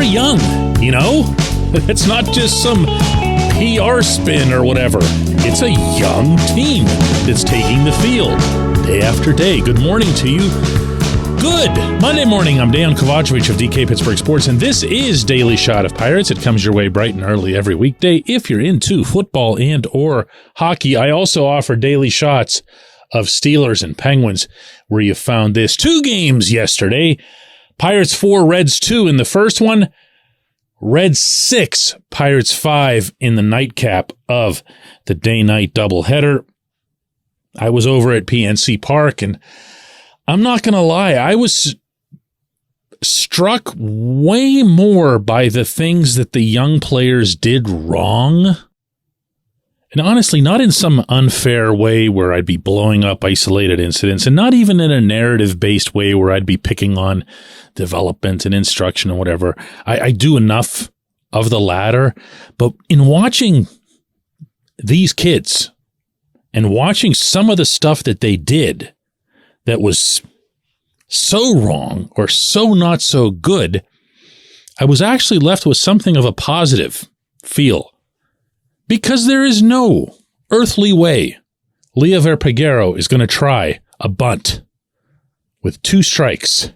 are young, you know? It's not just some PR spin or whatever. It's a young team that's taking the field day after day. Good morning to you. Good Monday morning. I'm Dejan Kovacevic of DK Pittsburgh Sports, and this is Daily Shot of Pirates. It comes your way bright and early every weekday if you're into football and or hockey. I also offer daily shots of Steelers and Penguins, where you found this. 2 games yesterday. Pirates 4, Reds 2 in the first one. Reds 6, Pirates 5 in the nightcap of the day-night doubleheader. I was over at PNC Park, and I'm not going to lie, I was struck way more by the things that the young players did wrong. And honestly, not in some unfair way where I'd be blowing up isolated incidents, and not even in a narrative-based way where I'd be picking on development and instruction and whatever. I do enough of the latter. But in watching these kids and watching some of the stuff that they did that was so wrong or so not so good, I was actually left with something of a positive feel. Because there is no earthly way Liover Peguero is going to try a bunt with 2 strikes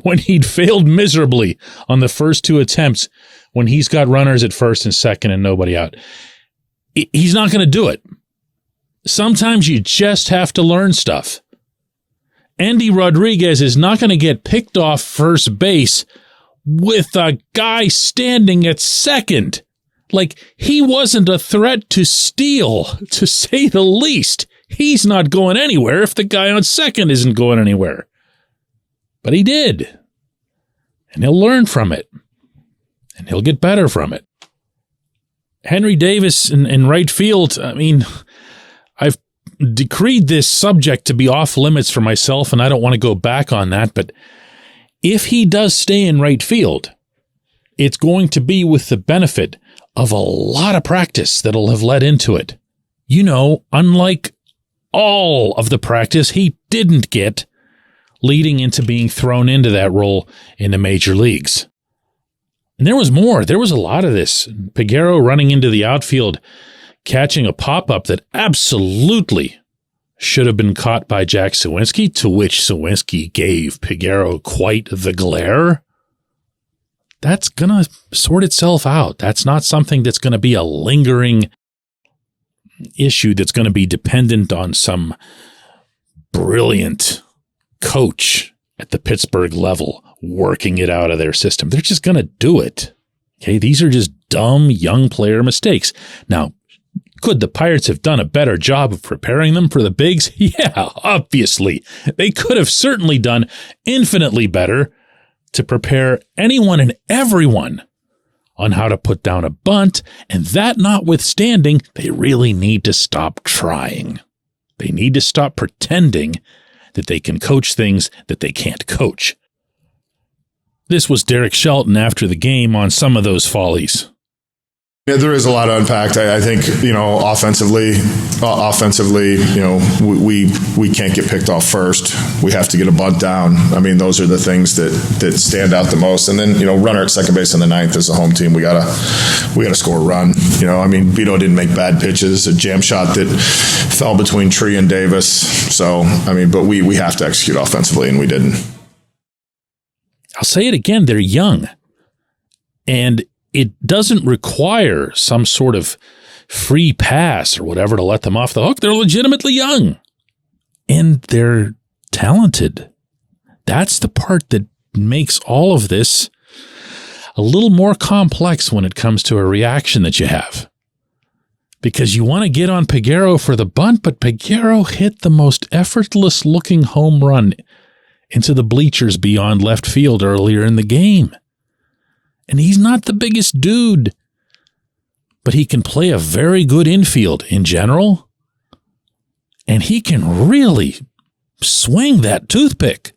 when he'd failed miserably on the first 2 attempts when he's got runners at first and second and nobody out. He's not going to do it. Sometimes you just have to learn stuff. Andy Rodriguez is not going to get picked off first base with a guy standing at second. Like, he wasn't a threat to steal, to say the least. He's not going anywhere if the guy on second isn't going anywhere. But he did. And he'll learn from it. And he'll get better from it. Henry Davis in right field, I mean, I've decreed this subject to be off limits for myself, and I don't want to go back on that, but if he does stay in right field, it's going to be with the benefit of a lot of practice that'll have led into it. You know, unlike all of the practice he didn't get leading into being thrown into that role in the major leagues. And there was more. There was a lot of this. Peguero running into the outfield, catching a pop-up that absolutely should have been caught by Jack Suwinski, to which Suwinski gave Peguero quite the glare. That's going to sort itself out. That's not something that's going to be a lingering issue that's going to be dependent on some brilliant coach at the Pittsburgh level working it out of their system. They're just going to do it. Okay, these are just dumb young player mistakes. Now, could the Pirates have done a better job of preparing them for the bigs? Yeah, obviously. They could have certainly done infinitely better to prepare anyone and everyone on how to put down a bunt, and that notwithstanding, they really need to stop trying. They need to stop pretending that they can coach things that they can't coach. This was Derek Shelton after the game on some of those follies. Yeah, there is a lot to unpack. I think, offensively, we can't get picked off first. We have to get a bunt down. I mean, those are the things that stand out the most. And then, runner at second base in the 9th as a home team, we gotta score a run. Vito didn't make bad pitches, a jam shot that fell between Tree and Davis. So, but we have to execute offensively, and we didn't. I'll say it again, they're young. And it doesn't require some sort of free pass or whatever to let them off the hook. They're legitimately young. And they're talented. That's the part that makes all of this a little more complex when it comes to a reaction that you have. Because you want to get on Peguero for the bunt, but Peguero hit the most effortless-looking home run into the bleachers beyond left field earlier in the game. And he's not the biggest dude, but he can play a very good infield in general. And he can really swing that toothpick.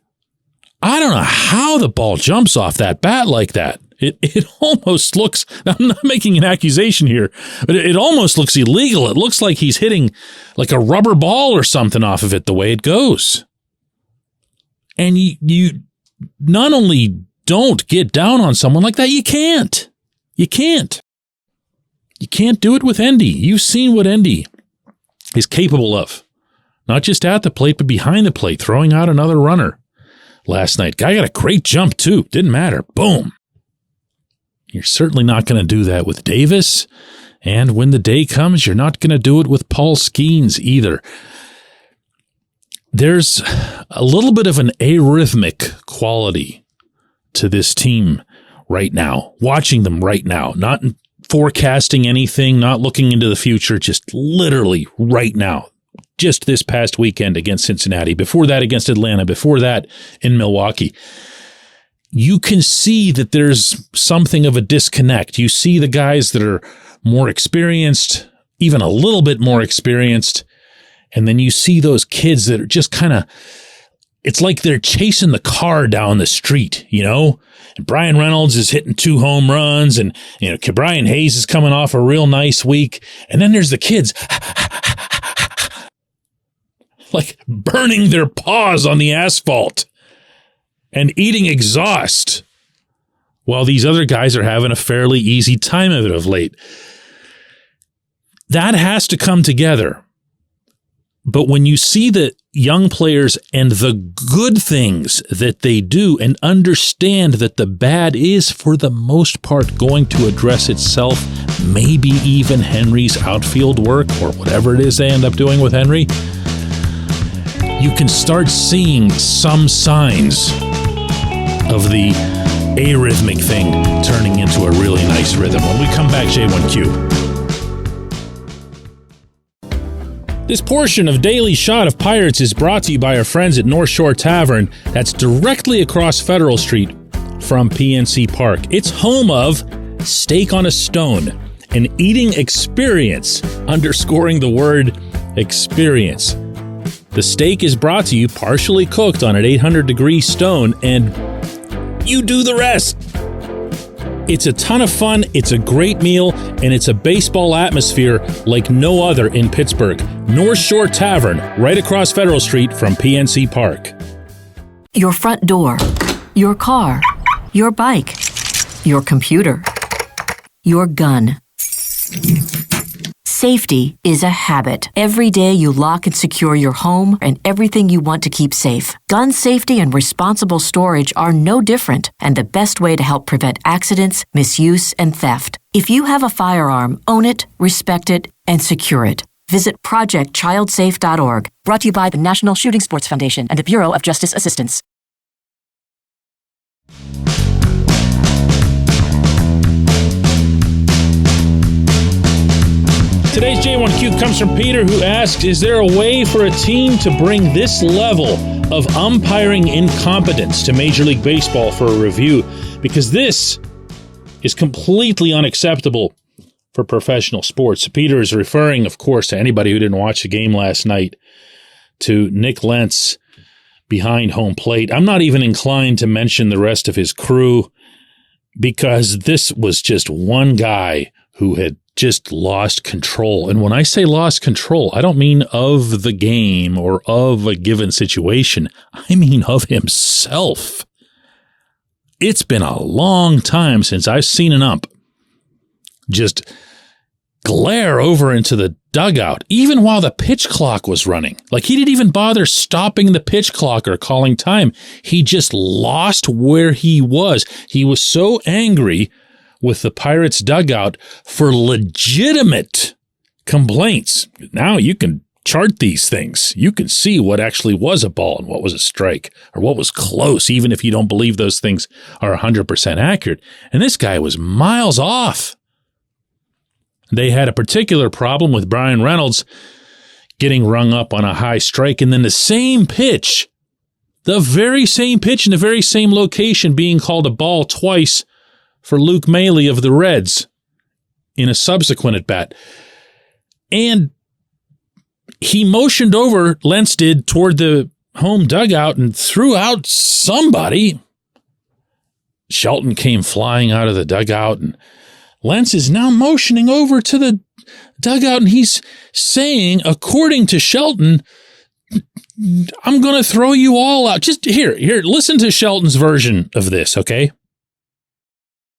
I don't know how the ball jumps off that bat like that. It almost looks, I'm not making an accusation here, but it almost looks illegal. It looks like he's hitting like a rubber ball or something off of it the way it goes. And you not only don't get down on someone like that. You can't. You can't. You can't do it with Endy. You've seen what Endy is capable of. Not just at the plate, but behind the plate, throwing out another runner last night. Guy got a great jump, too. Didn't matter. Boom. You're certainly not going to do that with Davis. And when the day comes, you're not going to do it with Paul Skeens either. There's a little bit of an arrhythmic quality to this team right now. Watching them right now. Not forecasting anything, not looking into the future, just literally right now. Just this past weekend against Cincinnati, before that against Atlanta, before that in Milwaukee. You can see that there's something of a disconnect. You see the guys that are more experienced, even a little bit more experienced, and then you see those kids that are just kind of, it's like they're chasing the car down the street, you know? And Brian Reynolds is hitting 2 home runs, and Brian Hayes is coming off a real nice week, and then there's the kids like burning their paws on the asphalt and eating exhaust while these other guys are having a fairly easy time of it of late. That has to come together. But when you see the young players and the good things that they do and understand that the bad is, for the most part, going to address itself, maybe even Henry's outfield work or whatever it is they end up doing with Henry, you can start seeing some signs of the arrhythmic thing turning into a really nice rhythm. When we come back, J1Q. This portion of Daily Shot of Pirates is brought to you by our friends at North Shore Tavern. That's directly across Federal Street from PNC Park. It's home of Steak on a Stone, an eating experience, underscoring the word experience. The steak is brought to you partially cooked on an 800-degree stone, and you do the rest. It's a ton of fun, it's a great meal, and it's a baseball atmosphere like no other in Pittsburgh. North Shore Tavern, right across Federal Street from PNC Park. Your front door, your car, your bike, your computer, your gun. Safety is a habit. Every day you lock and secure your home and everything you want to keep safe. Gun safety and responsible storage are no different, and the best way to help prevent accidents, misuse, and theft. If you have a firearm, own it, respect it, and secure it. Visit ProjectChildSafe.org. Brought to you by the National Shooting Sports Foundation and the Bureau of Justice Assistance. Today's J1Q comes from Peter, who asks, is there a way for a team to bring this level of umpiring incompetence to Major League Baseball for a review? Because this is completely unacceptable for professional sports. Peter is referring, of course, to anybody who didn't watch the game last night, to Nick Lentz behind home plate. I'm not even inclined to mention the rest of his crew, because this was just one guy who had just lost control. And when I say lost control, I don't mean of the game or of a given situation. I mean of himself. It's been a long time since I've seen an ump just glare over into the dugout, even while the pitch clock was running. Like, he didn't even bother stopping the pitch clock or calling time. He just lost where he was. He was so angry with the Pirates dugout for legitimate complaints. Now you can chart these things. You can see what actually was a ball and what was a strike, or what was close, even if you don't believe those things are 100% accurate. And this guy was miles off. They had a particular problem with Brian Reynolds getting rung up on a high strike, and then the same pitch, the very same pitch in the very same location, being called a ball twice for Luke Maile of the Reds in a subsequent at-bat. And he motioned over, Lentz did, toward the home dugout and threw out somebody. Shelton came flying out of the dugout, and Lentz is now motioning over to the dugout, and he's saying, according to Shelton, I'm going to throw you all out. Just here, listen to Shelton's version of this, okay?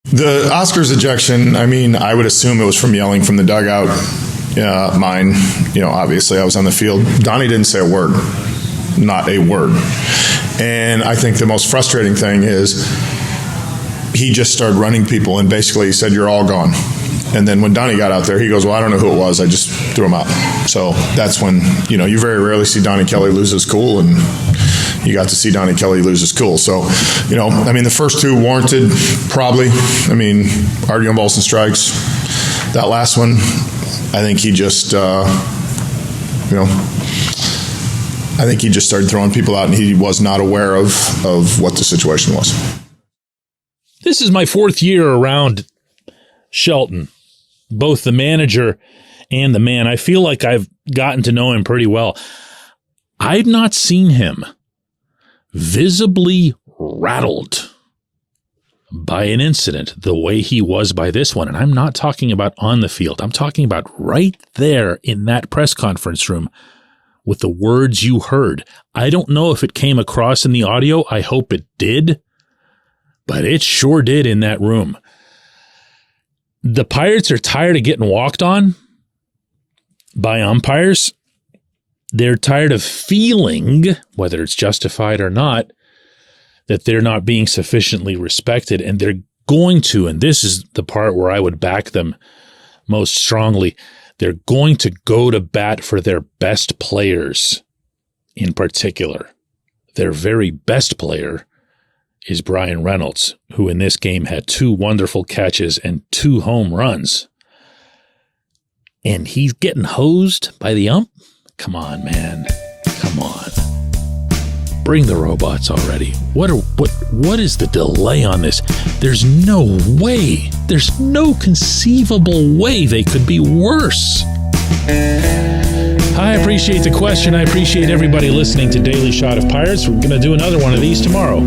The Oscars ejection, I mean, I would assume it was from yelling from the dugout. Mine, obviously I was on the field. Donnie didn't say a word. Not a word. And I think the most frustrating thing is he just started running people and basically he said, "You're all gone." And then when Donnie got out there, he goes, "Well, I don't know who it was. I just threw him out." So that's when, you very rarely see Donnie Kelly lose his cool, and you got to see Donnie Kelly lose his cool. So, the first two warranted, probably. Arguing balls and strikes. That last one, I think he just, I think he just started throwing people out, and he was not aware of what the situation was. This is my fourth year around Shelton, both the manager and the man. I feel like I've gotten to know him pretty well. I've not seen him visibly rattled by an incident the way he was by this one. And I'm not talking about on the field. I'm talking about right there in that press conference room with the words you heard. I don't know if it came across in the audio. I hope it did, but it sure did in that room. The Pirates are tired of getting walked on by umpires. They're tired of feeling, whether it's justified or not, that they're not being sufficiently respected, and they're going to, and this is the part where I would back them most strongly, they're going to go to bat for their best players in particular. Their very best player is Brian Reynolds, who in this game had 2 wonderful catches and 2 home runs. And he's getting hosed by the ump? Come on, man. Come on. Bring the robots already. What is the delay on this? There's no way. There's no conceivable way they could be worse. I appreciate the question. I appreciate everybody listening to Daily Shot of Pirates. We're going to do another one of these tomorrow.